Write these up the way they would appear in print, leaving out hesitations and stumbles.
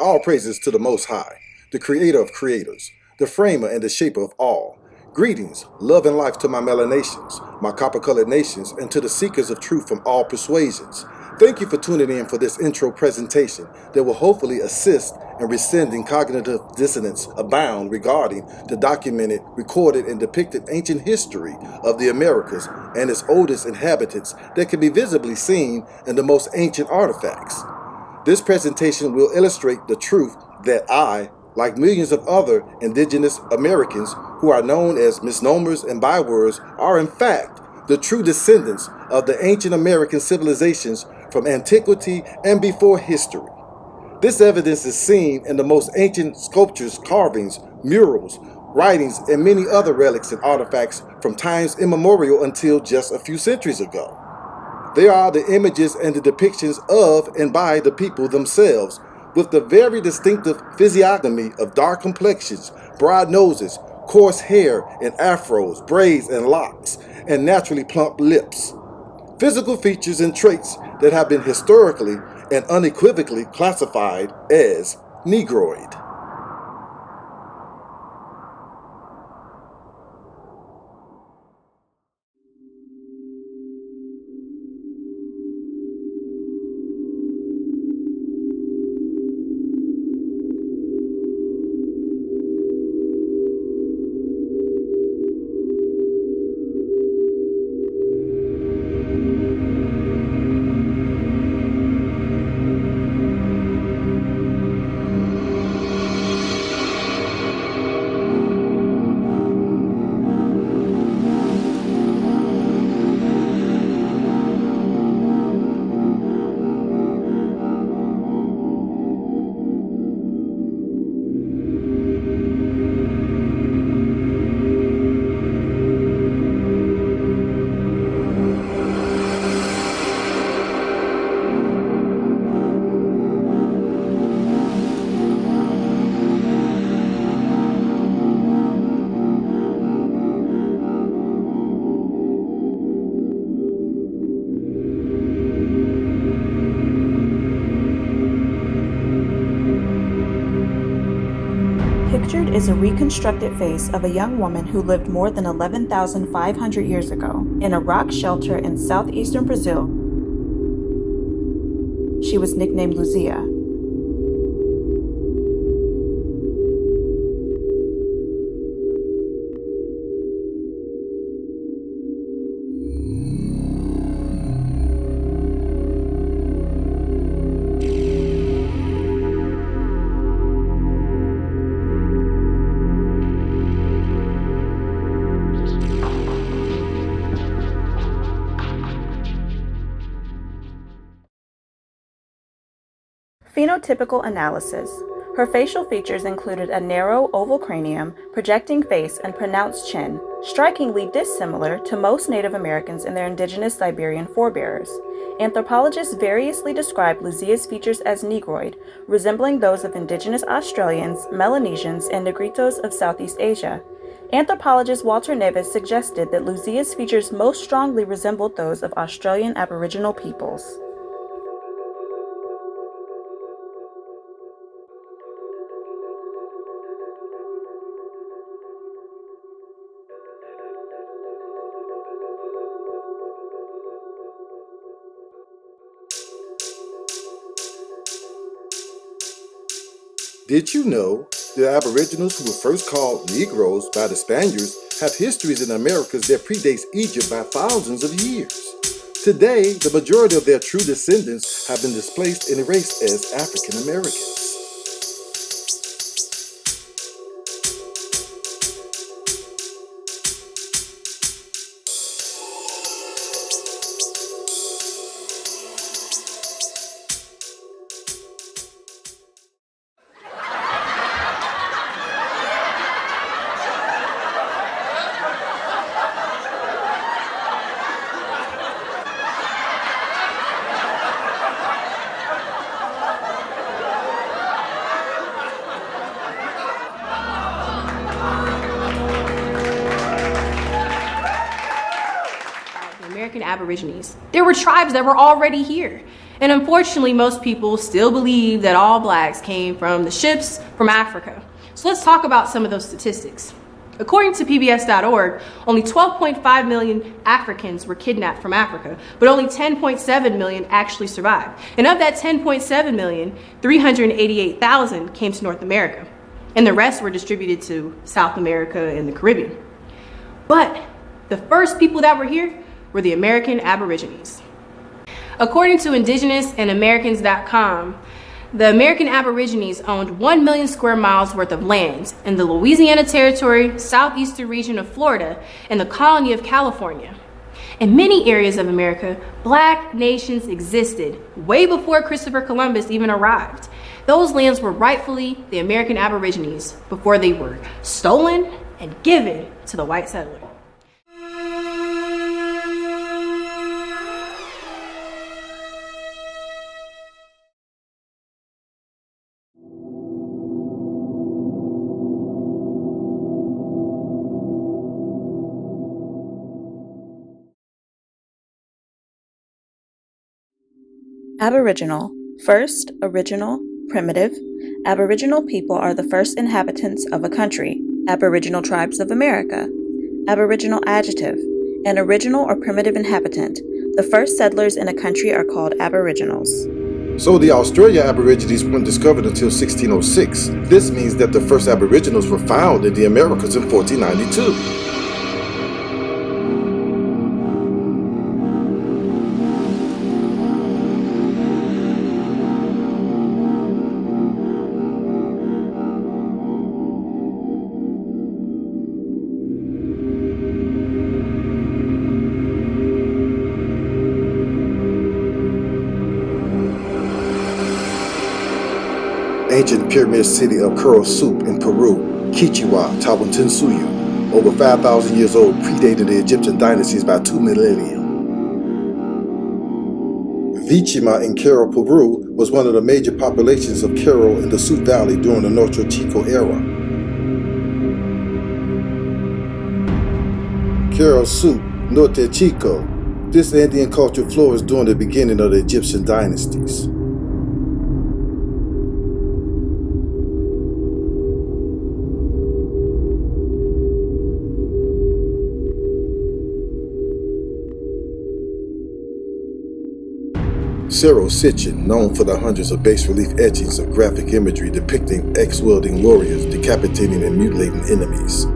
All praises to the Most High, the creator of creators, the framer and the shaper of all. Greetings, love and life to my melanations, my copper-colored nations, and to the seekers of truth from all persuasions. Thank you for tuning in for this intro presentation that will hopefully assist in rescinding cognitive dissonance abound regarding the documented, recorded, and depicted ancient history of the Americas and its oldest inhabitants that can be visibly seen in the most ancient artifacts. This presentation will illustrate the truth that I, like millions of other indigenous Americans who are known as misnomers and bywords, are in fact the true descendants of the ancient American civilizations from antiquity and before history. This evidence is seen in the most ancient sculptures, carvings, murals, writings, and many other relics and artifacts from times immemorial until just a few centuries ago. They are the images and the depictions of and by the people themselves, with the very distinctive physiognomy of dark complexions, broad noses, coarse hair and afros, braids and locks, and naturally plump lips. Physical features and traits that have been historically and unequivocally classified as Negroid. Pictured is a reconstructed face of a young woman who lived more than 11,500 years ago in a rock shelter in southeastern Brazil. She was nicknamed Luzia. Phenotypical analysis. Her facial features included a narrow oval cranium, projecting face, and pronounced chin, strikingly dissimilar to most Native Americans and their indigenous Siberian forebears. Anthropologists variously describe Luzia's features as Negroid, resembling those of indigenous Australians, Melanesians, and Negritos of Southeast Asia. Anthropologist Walter Nevis suggested that Luzia's features most strongly resembled those of Australian Aboriginal peoples. Did you know the Aboriginals, who were first called Negroes by the Spaniards, have histories in the Americas that predates Egypt by thousands of years? Today, the majority of their true descendants have been displaced and erased as African Americans. Aborigines. There were tribes that were already here. And unfortunately, most people still believe that all blacks came from the ships from Africa. So let's talk about some of those statistics. According to PBS.org, only 12.5 million Africans were kidnapped from Africa, but only 10.7 million actually survived. And of that 10.7 million, 388,000 came to North America, and the rest were distributed to South America and the Caribbean. But the first people that were here were the American Aborigines. According to indigenoussandamericans.com, the American Aborigines owned 1 million square miles worth of land in the Louisiana Territory, southeastern region of Florida, and the colony of California. In many areas of America, black nations existed way before Christopher Columbus even arrived. Those lands were rightfully the American Aborigines before they were stolen and given to the white settler. Aboriginal. First, original, primitive. Aboriginal people are the first inhabitants of a country. Aboriginal tribes of America. Aboriginal adjective. An original or primitive inhabitant. The first settlers in a country are called Aboriginals. So the Australia Aborigines weren't discovered until 1606. This means that the first Aboriginals were found in the Americas in 1492. Ancient pyramid city of Coro Soup in Peru, Quichua, Tawantinsuyu, over 5,000 years old, predated the Egyptian dynasties by 2 millennia. Vichima in Coro, Peru, was one of the major populations of Coro in the Soup Valley during the Norte Chico era. Coro Soup, Norte Chico. This Indian culture flourished during the beginning of the Egyptian dynasties. Cyril Sitchin, known for the hundreds of bas-relief etchings of graphic imagery depicting axe-wielding warriors decapitating and mutilating enemies.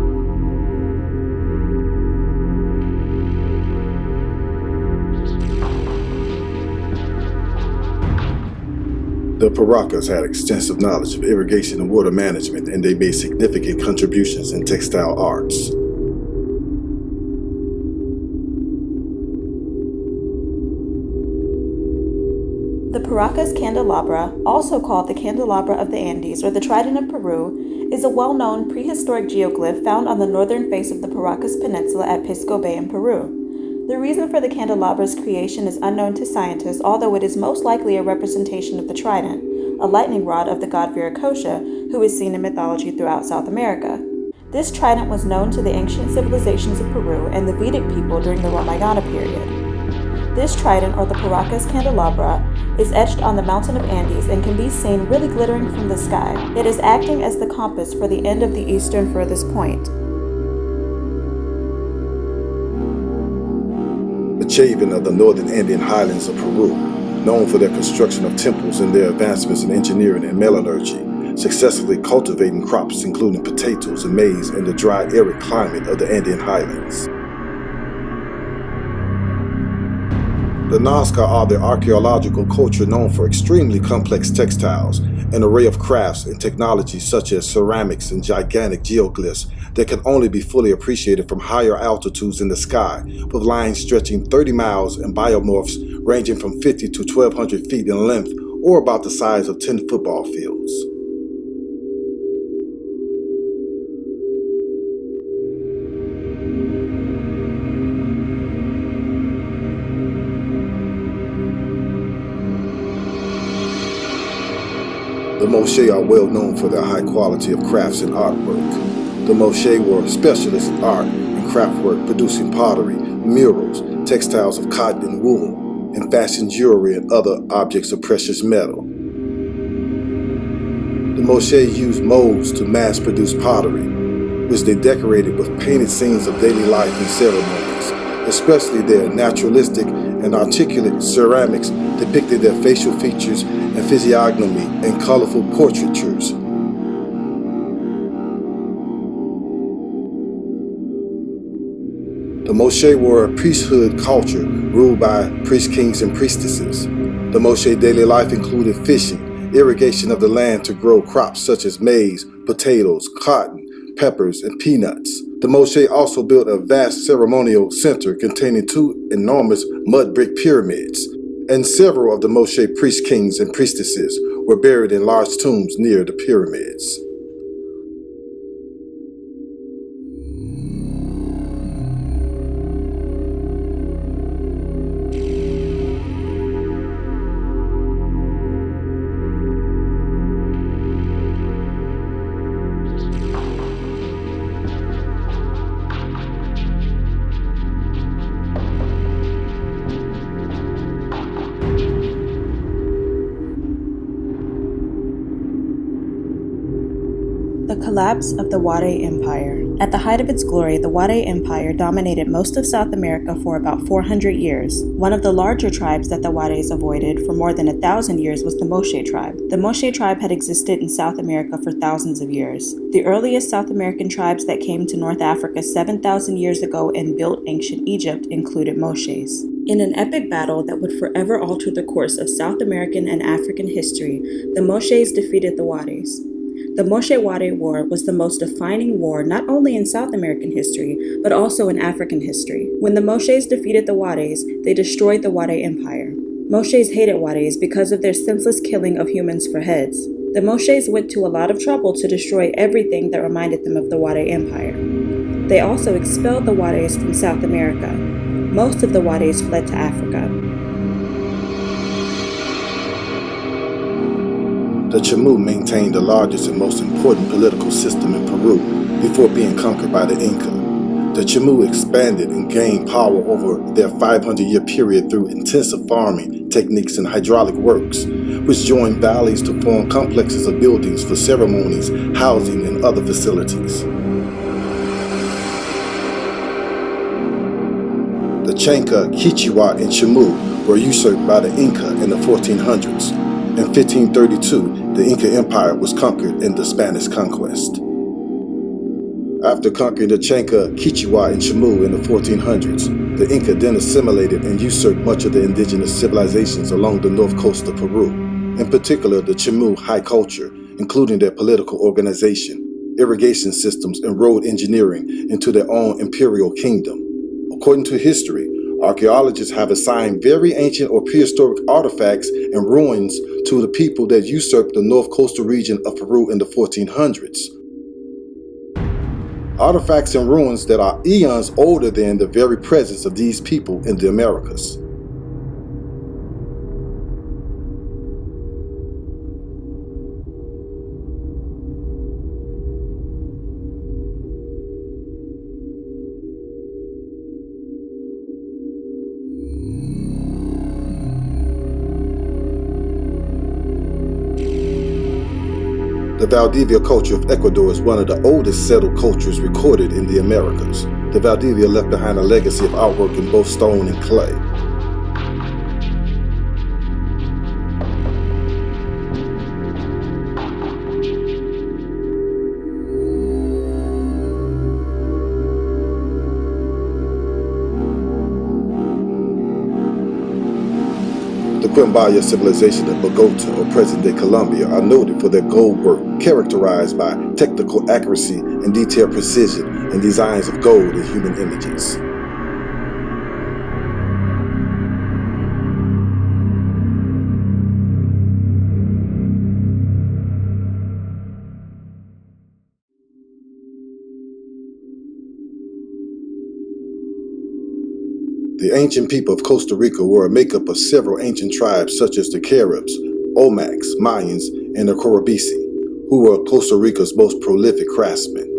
The Paracas had extensive knowledge of irrigation and water management, and they made significant contributions in textile arts. The Paracas Candelabra, also called the Candelabra of the Andes or the Trident of Peru, is a well-known prehistoric geoglyph found on the northern face of the Paracas Peninsula at Pisco Bay in Peru. The reason for the candelabra's creation is unknown to scientists, although it is most likely a representation of the trident, a lightning rod of the god Viracocha, who is seen in mythology throughout South America. This trident was known to the ancient civilizations of Peru and the Vedic people during the Ramayana period. This trident, or the Paracas Candelabra, is etched on the mountain of Andes and can be seen really glittering from the sky. It is acting as the compass for the end of the eastern furthest point. The Chavín of the northern Andean highlands of Peru, known for their construction of temples and their advancements in engineering and metallurgy, successfully cultivating crops including potatoes and maize in the dry, arid climate of the Andean highlands. The Nazca are the archaeological culture known for extremely complex textiles, an array of crafts and technologies such as ceramics and gigantic geoglyphs that can only be fully appreciated from higher altitudes in the sky, with lines stretching 30 miles and biomorphs ranging from 50 to 1,200 feet in length, or about the size of 10 football fields. The Moshe are well known for their high quality of crafts and artwork. The Moshe were specialists in art and craft work, producing pottery, murals, textiles of cotton and wool, and fashioned jewelry and other objects of precious metal. The Moshe used molds to mass-produce pottery, which they decorated with painted scenes of daily life and ceremonies, especially their naturalistic and articulate ceramics depicted their facial features and physiognomy in colorful portraitures. The Moshe were a priesthood culture ruled by priest kings and priestesses. The Moshe daily life included fishing, irrigation of the land to grow crops such as maize, potatoes, cotton, peppers, and peanuts. The Moshe also built a vast ceremonial center containing 2 enormous mud brick pyramids, and several of the Moshe priest kings and priestesses were buried in large tombs near the pyramids. The collapse of the Wade Empire. At the height of its glory, the Wade Empire dominated most of South America for about 400 years. One of the larger tribes that the Wades avoided for more than 1,000 years was the Moshe Tribe. The Moshe Tribe had existed in South America for thousands of years. The earliest South American tribes that came to North Africa 7,000 years ago and built ancient Egypt included Moshes. In an epic battle that would forever alter the course of South American and African history, the Moshes defeated the Wades. The Moshe-Wade War was the most defining war not only in South American history, but also in African history. When the Moshes defeated the Wades, they destroyed the Wade Empire. Moshes hated Wades because of their senseless killing of humans for heads. The Moshes went to a lot of trouble to destroy everything that reminded them of the Wade Empire. They also expelled the Wades from South America. Most of the Wades fled to Africa. The Chamu maintained the largest and most important political system in Peru before being conquered by the Inca. The Chamu expanded and gained power over their 500-year period through intensive farming techniques and hydraulic works, which joined valleys to form complexes of buildings for ceremonies, housing, and other facilities. The Chanca, Quichua, and Chamu were usurped by the Inca in the 1400s. In 1532, the Inca Empire was conquered in the Spanish conquest. After conquering the Chanca, Quichua, and Chamu in the 1400s, the Inca then assimilated and usurped much of the indigenous civilizations along the north coast of Peru, in particular the Chamu high culture, including their political organization, irrigation systems, and road engineering into their own imperial kingdom. According to history, archaeologists have assigned very ancient or prehistoric artifacts and ruins to the people that usurped the north coastal region of Peru in the 1400s. Artifacts and ruins that are eons older than the very presence of these people in the Americas. The Valdivia culture of Ecuador is one of the oldest settled cultures recorded in the Americas. The Valdivia left behind a legacy of artwork in both stone and clay. The Quimbaya civilization of Bogota or present-day Colombia are noted for their gold work, characterized by technical accuracy and detailed precision in designs of gold and human images. The ancient people of Costa Rica were a makeup of several ancient tribes such as the Caribs, Olmecs, Mayans, and the Corobisi, who were Costa Rica's most prolific craftsmen.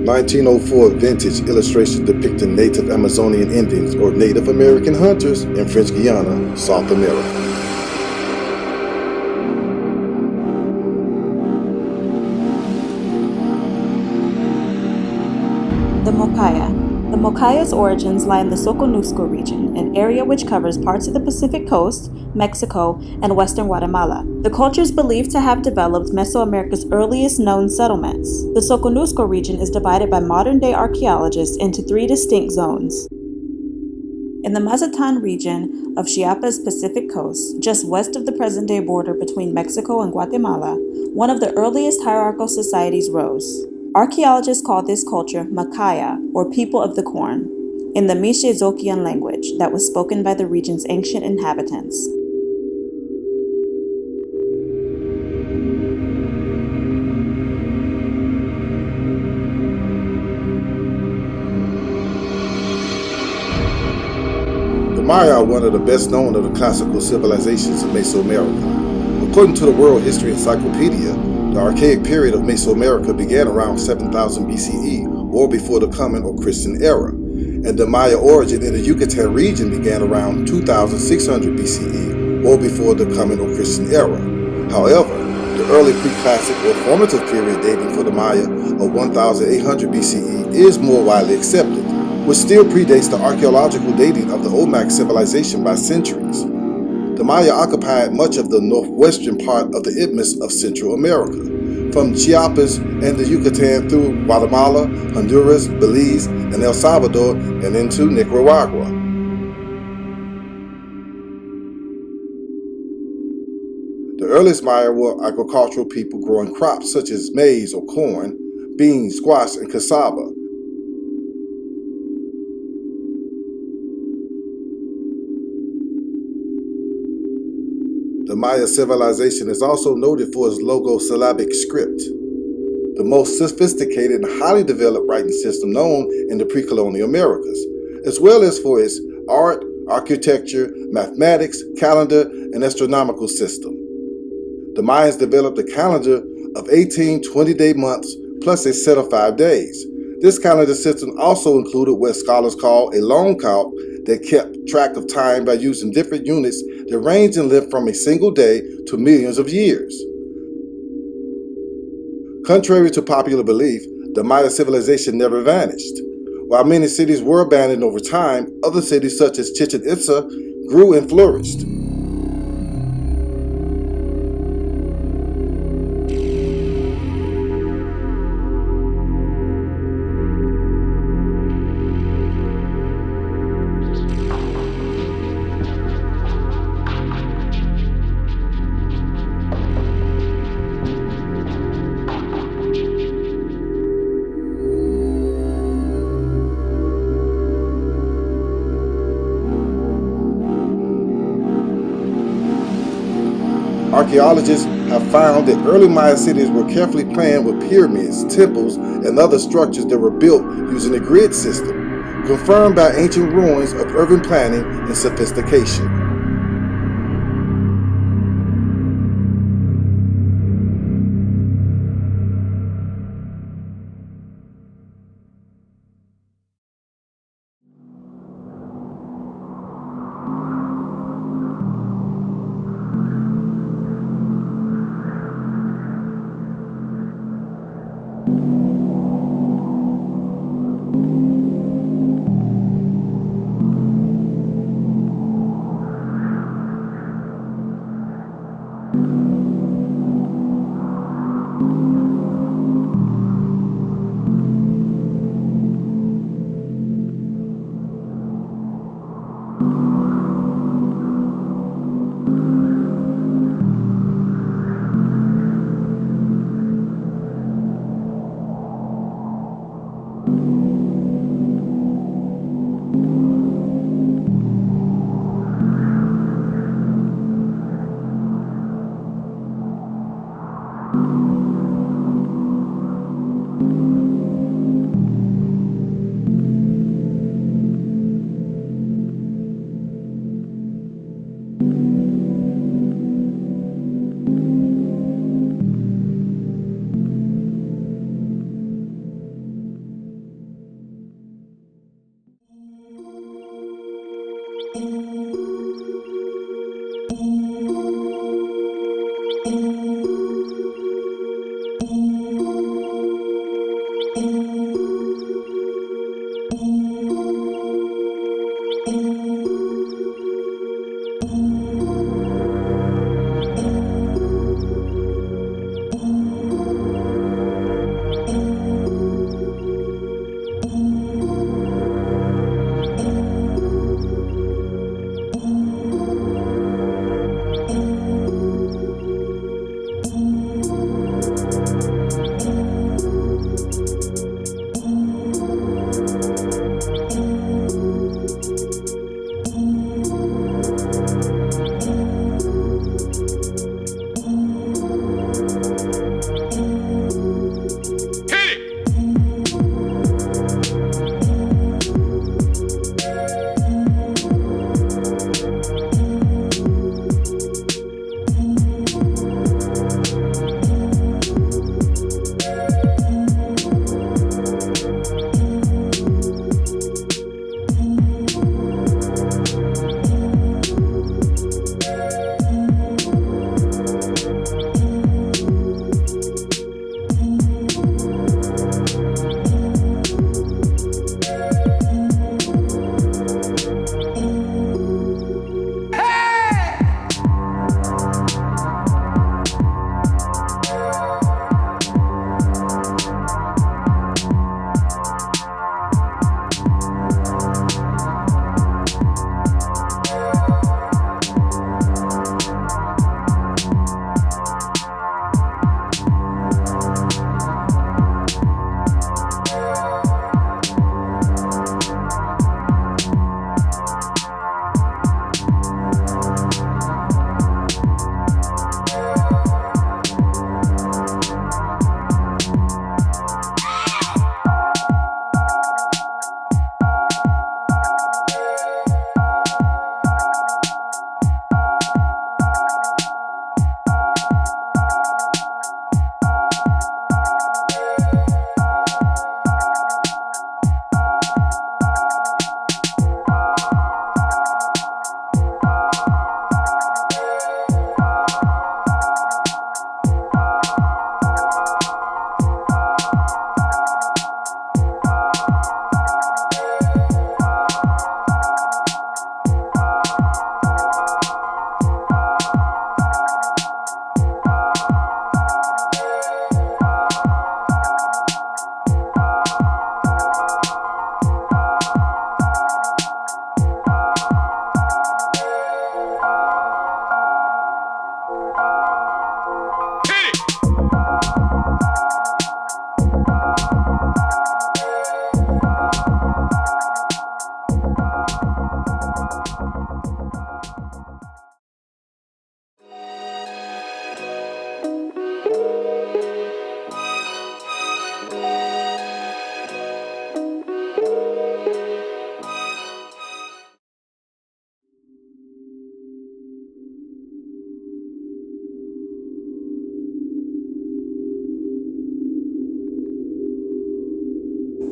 1904 vintage illustrations depicting native Amazonian Indians or Native American hunters in French Guiana, South America. The Mocaya. The Mocaya's origins lie in the Soconusco region, an area which covers parts of the Pacific coast, Mexico, and western Guatemala. The culture is believed to have developed Mesoamerica's earliest known settlements. The Soconusco region is divided by modern-day archaeologists into 3 distinct zones. In the Mazatán region of Chiapas' Pacific coast, just west of the present-day border between Mexico and Guatemala, one of the earliest hierarchical societies rose. Archaeologists call this culture Macaya, or people of the corn, in the Mixe-Zoquian language that was spoken by the region's ancient inhabitants. The Maya are one of the best known of the classical civilizations of Mesoamerica. According to the World History Encyclopedia, the archaic period of Mesoamerica began around 7000 BCE, or before the Common or Christian era, and the Maya origin in the Yucatan region began around 2600 BCE, or before the Common or Christian era. However, the early pre-classic or formative period dating for the Maya of 1800 BCE is more widely accepted, which still predates the archaeological dating of the Olmec civilization by centuries. The Maya occupied much of the northwestern part of the Isthmus of Central America, from Chiapas and the Yucatan through Guatemala, Honduras, Belize, and El Salvador, and into Nicaragua. The earliest Maya were agricultural people growing crops such as maize or corn, beans, squash, and cassava. The Maya civilization is also noted for its logosyllabic script, the most sophisticated and highly developed writing system known in the pre-colonial Americas, as well as for its art, architecture, mathematics, calendar, and astronomical system. The Mayans developed a calendar of 18 20-day months plus a set of 5 days. This calendar system also included what scholars call a long count that kept track of time by using different units that ranged in length from a single day to millions of years. Contrary to popular belief, the Maya civilization never vanished. While many cities were abandoned over time, other cities such as Chichen Itza grew and flourished. Archaeologists have found that early Maya cities were carefully planned with pyramids, temples, and other structures that were built using a grid system, confirmed by ancient ruins of urban planning and sophistication.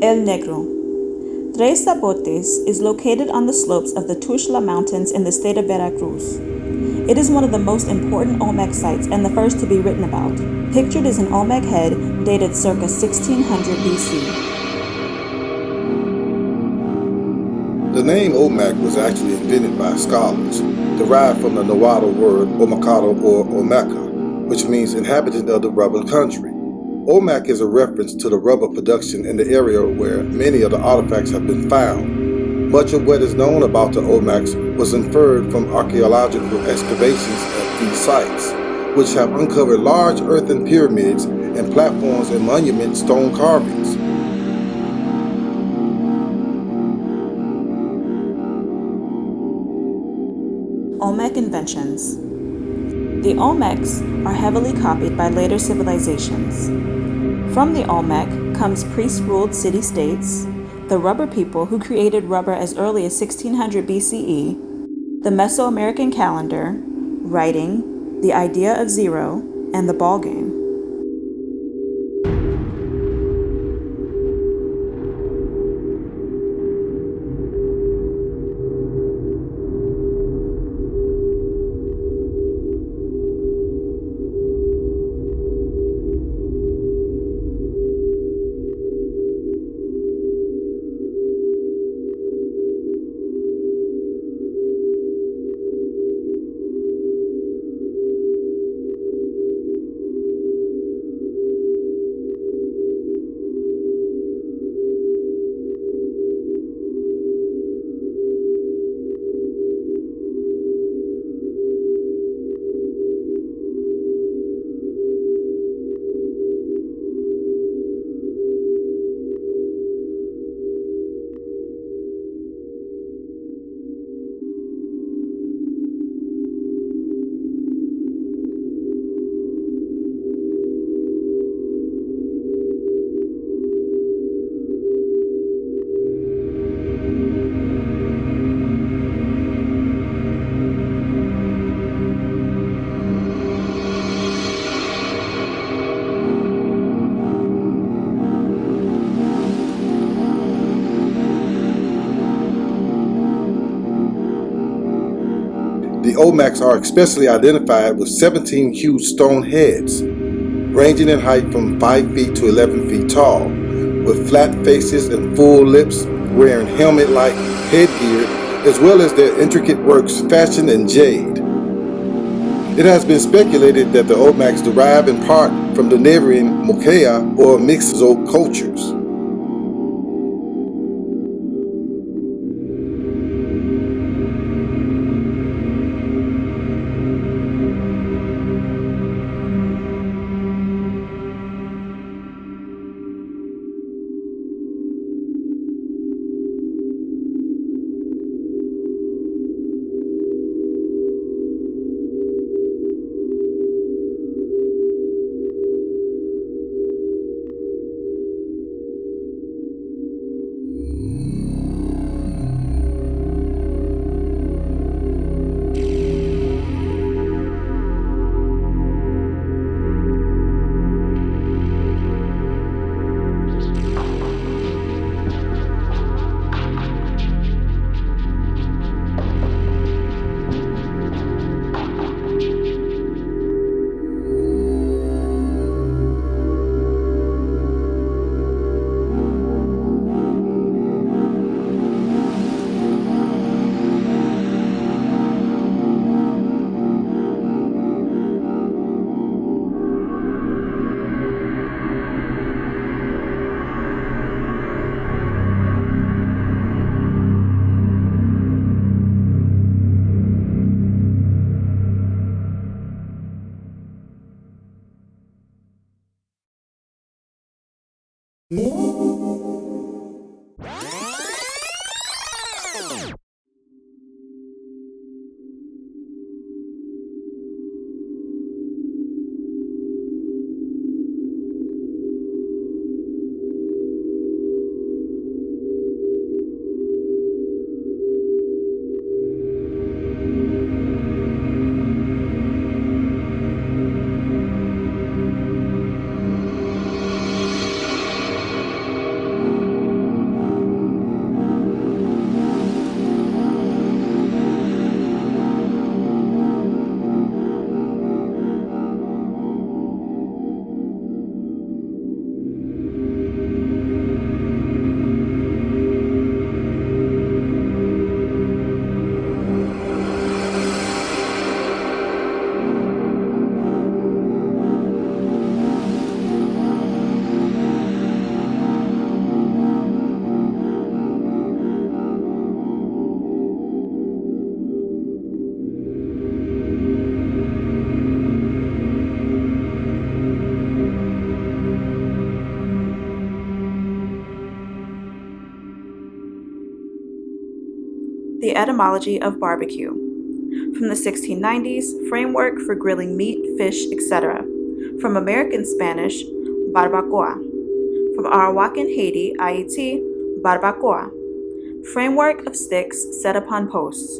El Negro. Tres Zapotes is located on the slopes of the Tuxtla Mountains in the state of Veracruz. It is one of the most important Olmec sites and the first to be written about. Pictured is an Olmec head dated circa 1600 BC. The name Olmec was actually invented by scholars, derived from the Nahuatl word Omacado or Olmeca, which means inhabitant of the rubber country. Olmec is a reference to the rubber production in the area where many of the artifacts have been found. Much of what is known about the Olmecs was inferred from archaeological excavations at these sites, which have uncovered large earthen pyramids and platforms and monument stone carvings. Olmec Inventions. The Olmecs are heavily copied by later civilizations. From the Olmec comes priest-ruled city-states, the rubber people who created rubber as early as 1600 BCE, the Mesoamerican calendar, writing, the idea of zero, and the ball game. The Olmecs are especially identified with 17 huge stone heads, ranging in height from 5 feet to 11 feet tall, with flat faces and full lips, wearing helmet-like headgear, as well as their intricate works fashioned in jade. It has been speculated that the Olmecs derive in part from the neighboring Moquea or Mixozoic cultures. The Etymology of Barbecue. From the 1690s, Framework for Grilling Meat, Fish, etc. From American Spanish, barbacoa. From Arawakan Haiti, Haiti, barbacoa. Framework of sticks set upon posts.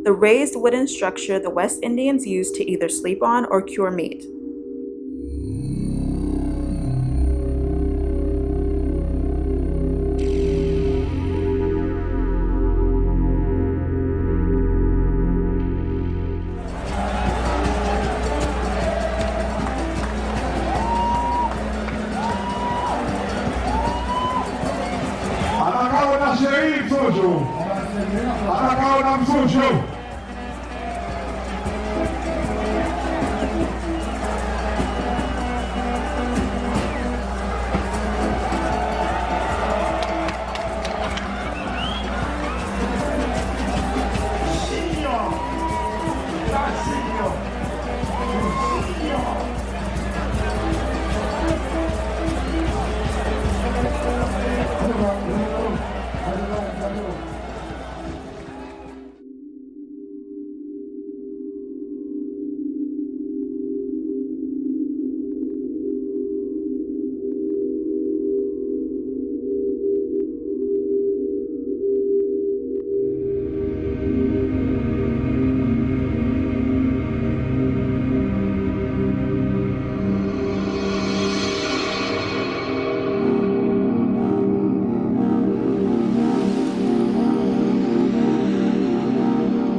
The raised wooden structure the West Indians used to either sleep on or cure meat.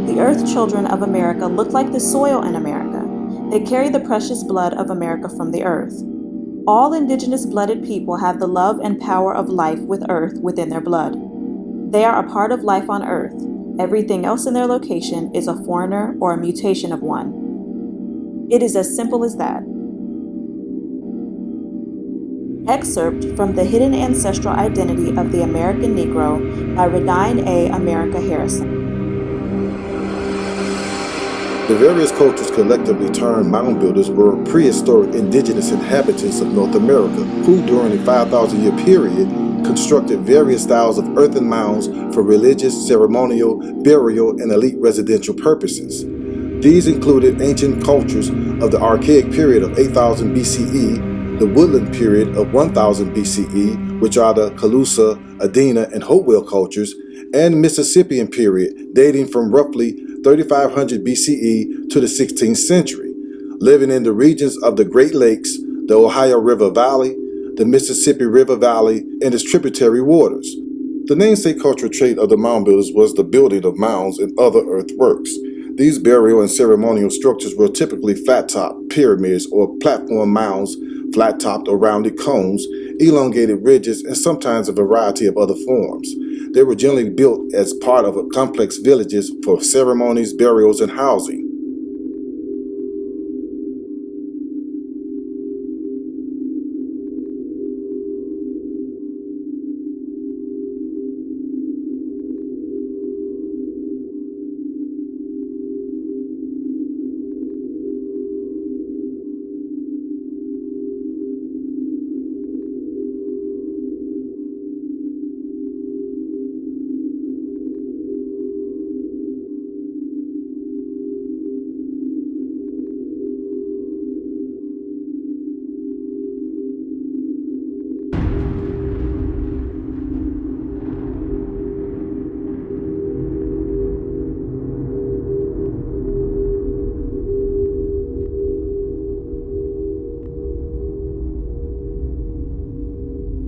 The Earth Children of America look like the soil in America. They carry the precious blood of America from the earth. All indigenous blooded people have the love and power of life with earth within their blood. They are a part of life on earth. Everything else in their location is a foreigner or a mutation of one. It is as simple as that. Excerpt from The Hidden Ancestral Identity of the American Negro by Radine A. America Harrison. The various cultures collectively termed mound builders were prehistoric indigenous inhabitants of North America who, during a 5,000-year period, constructed various styles of earthen mounds for religious, ceremonial, burial, and elite residential purposes. These included ancient cultures of the Archaic period of 8000 BCE, the Woodland period of 1000 BCE, which are the Calusa, Adena, and Hopewell cultures, and Mississippian period, dating from roughly 3500 BCE to the 16th century, living in the regions of the Great Lakes, the Ohio River Valley, the Mississippi River Valley, and its tributary waters. The namesake cultural trait of the mound builders was the building of mounds and other earthworks. These burial and ceremonial structures were typically flat-topped pyramids or platform mounds, flat-topped or rounded cones, elongated ridges, and sometimes a variety of other forms. They were generally built as part of complex villages for ceremonies, burials, and housing.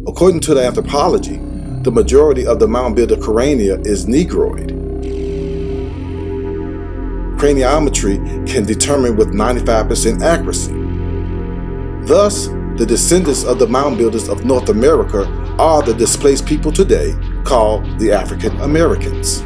According to the anthropology, the majority of the mound builder crania is negroid. Craniometry can determine with 95% accuracy. Thus, the descendants of the mound builders of North America are the displaced people today called the African Americans.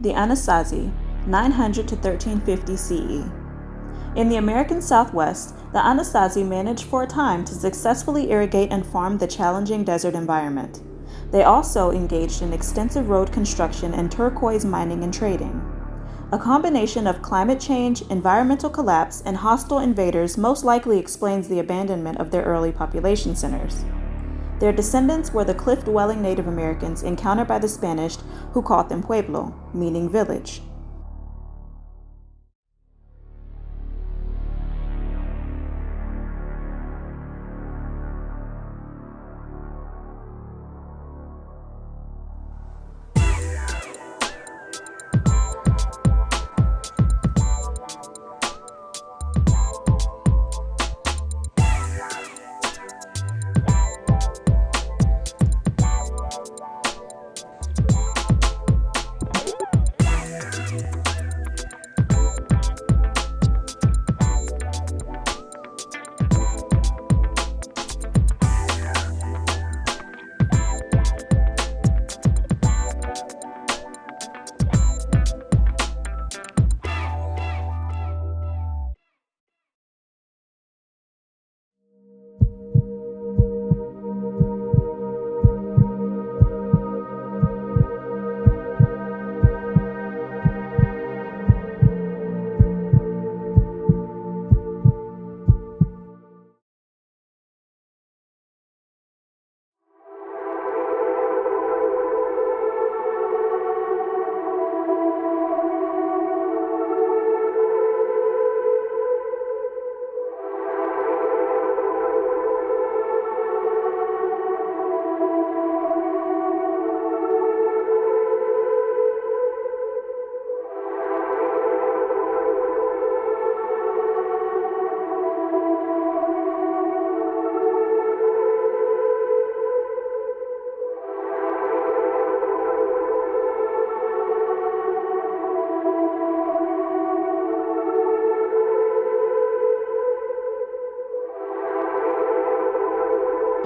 the Anasazi, 900 to 1350 CE. In the American Southwest, the Anasazi managed for a time to successfully irrigate and farm the challenging desert environment. They also engaged in extensive road construction and turquoise mining and trading. A combination of climate change, environmental collapse, and hostile invaders most likely explains the abandonment of their early population centers. Their descendants were the cliff-dwelling Native Americans encountered by the Spanish, who called them pueblo, meaning village.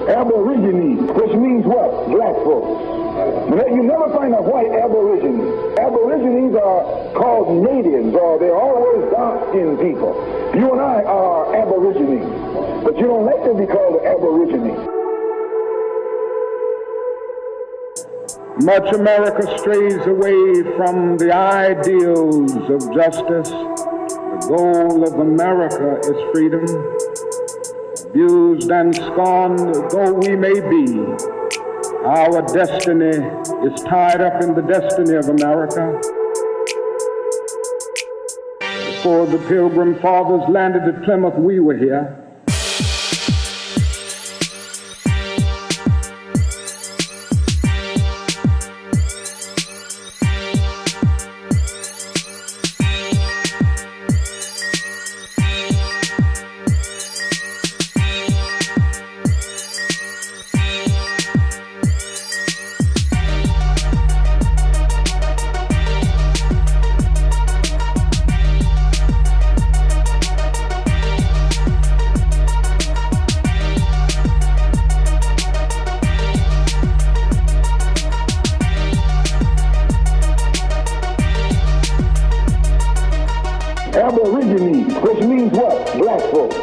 Aborigines, which means what? Black folks. You never find a white Aborigine. Aborigines are called natives, or they're always dark-skinned people. You and I are Aborigines, but you don't like to be called an Aborigine. Much America strays away from the ideals of justice. The goal of America is freedom. Abused and scorned though we may be, our destiny is tied up in the destiny of America. Before the Pilgrim Fathers landed at Plymouth, we were here. Aborigines, which means what? Black folks.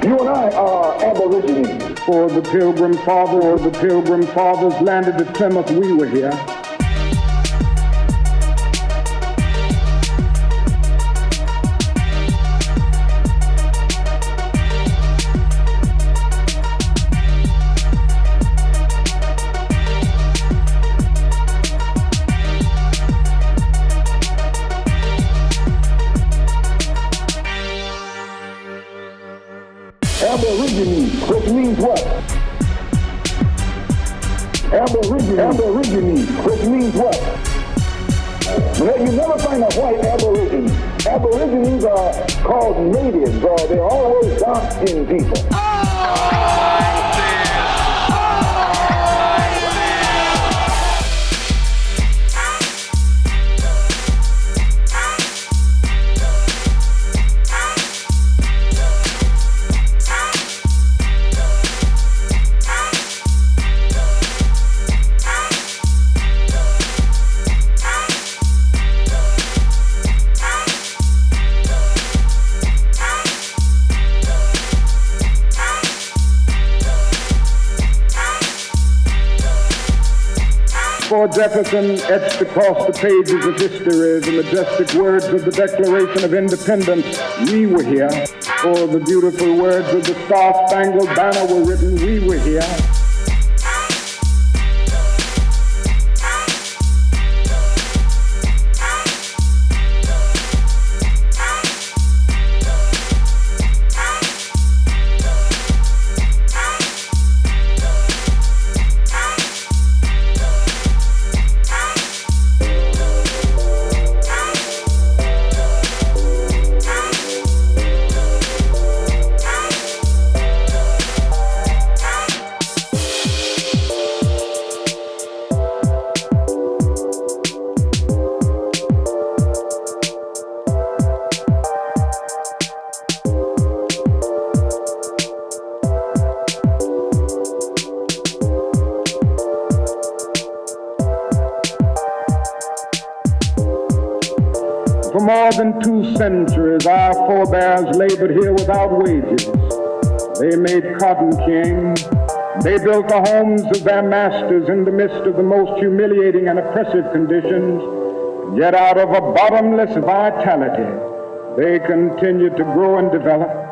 You and I are Aborigines. Before the Pilgrim Fathers landed at Plymouth, we were here. Aborigines, which means what? Aborigines, which means what? You never find a white Aborigine. Aborigines are called natives, or they're always dark-skinned people. before Jefferson etched across the pages of history the majestic words of the Declaration of Independence, we were here. Or the beautiful words of the Star-Spangled Banner were written, we were here. For more than 2 centuries, our forebears labored here without wages. They made cotton king. They built the homes of their masters in the midst of the most humiliating and oppressive conditions. Yet out of a bottomless vitality, they continued to grow and develop.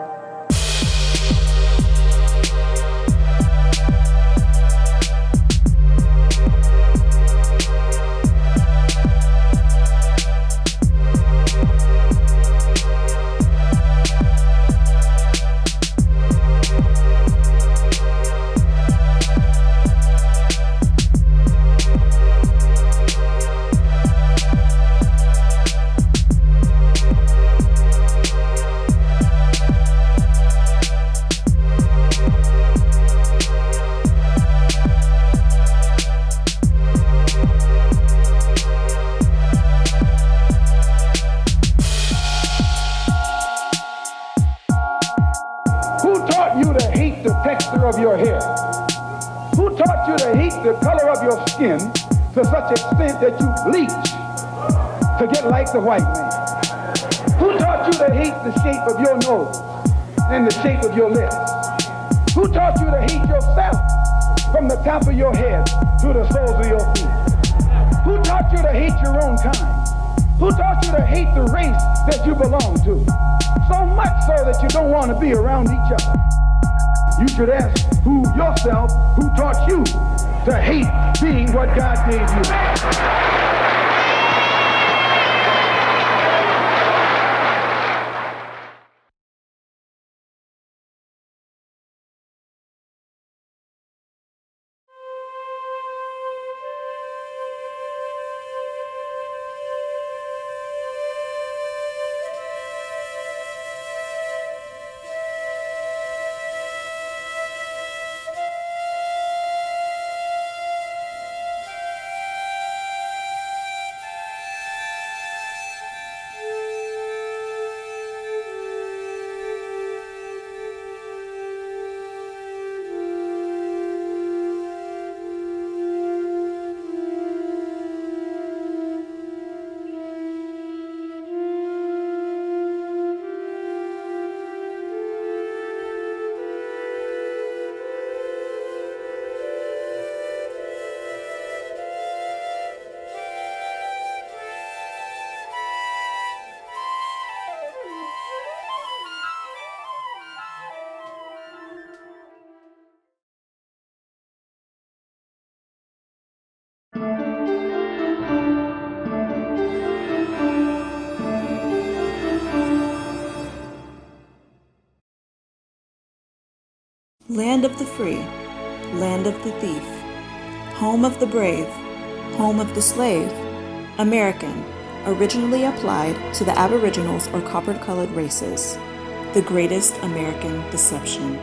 Of your hair? Who taught you to hate the color of your skin to such extent that you bleach to get like the white man? Who taught you to hate the shape of your nose and the shape of your lips? Who taught you to hate yourself from the top of your head to the soles of your feet? Who taught you to hate your own kind? Who taught you to hate the race that you belong to? So much so that you don't want to be around each other. You should ask yourself who taught you to hate being what God gave you. Land of the free, land of the thief, home of the brave, home of the slave, American, originally applied to the Aboriginals or copper-colored races, the greatest American deception.